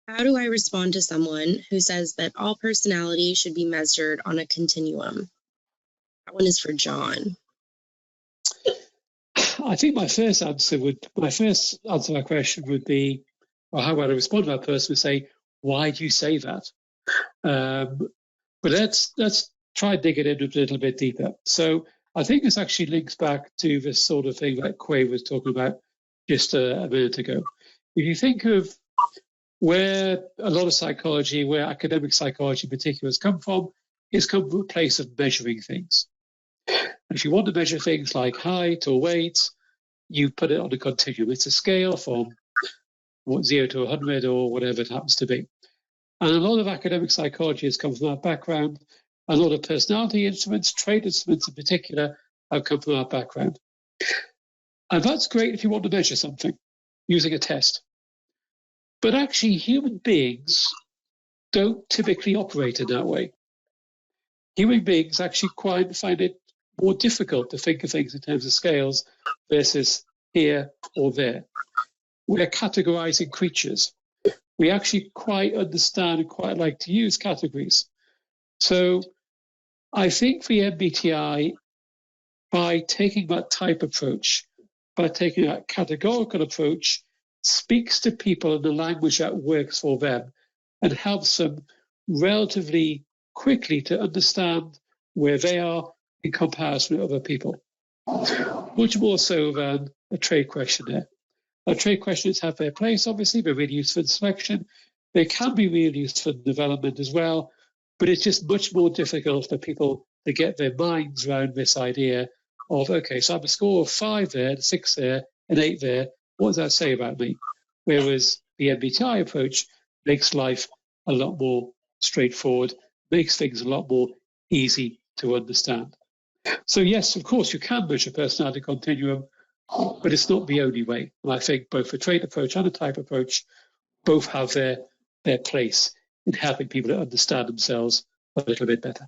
How do I respond to someone who says that all personality should be measured on a continuum? That one is for John. I think my first answer to that question would be, or how would I respond to that person would say, why do you say that? But let's try digging in a little bit deeper. So I think this actually links back to this sort of thing that Quay was talking about just a minute ago. If you think of where a lot of psychology, where academic psychology in particular has come from, it's come from a place of measuring things. And if you want to measure things like height or weight, you put it on a continuum. It's a scale from 0 to 100 or whatever it happens to be. And a lot of academic psychology has come from that background. A lot of personality instruments, trait instruments in particular, have come from that background. And that's great if you want to measure something using a test. But actually, human beings don't typically operate in that way. Human beings actually find it more difficult to think of things in terms of scales versus here or there. We're categorizing creatures. We actually quite understand and quite like to use categories. So I think for the MBTI, by taking that type approach, by taking that categorical approach, speaks to people in the language that works for them and helps them relatively quickly to understand where they are in comparison with other people. Much more so than a trait questionnaire. Trait questionnaires have their place, obviously. They're really useful in selection. They can be really useful in development as well, but it's just much more difficult for people to get their minds around this idea of, okay, so I have a score of 5 there, 6 there, and 8 there. What does that say about me? Whereas the MBTI approach makes life a lot more straightforward, makes things a lot more easy to understand. So yes, of course, you can measure personality continuum, but it's not the only way. And I think both the trait approach and the type approach both have their place in helping people to understand themselves a little bit better.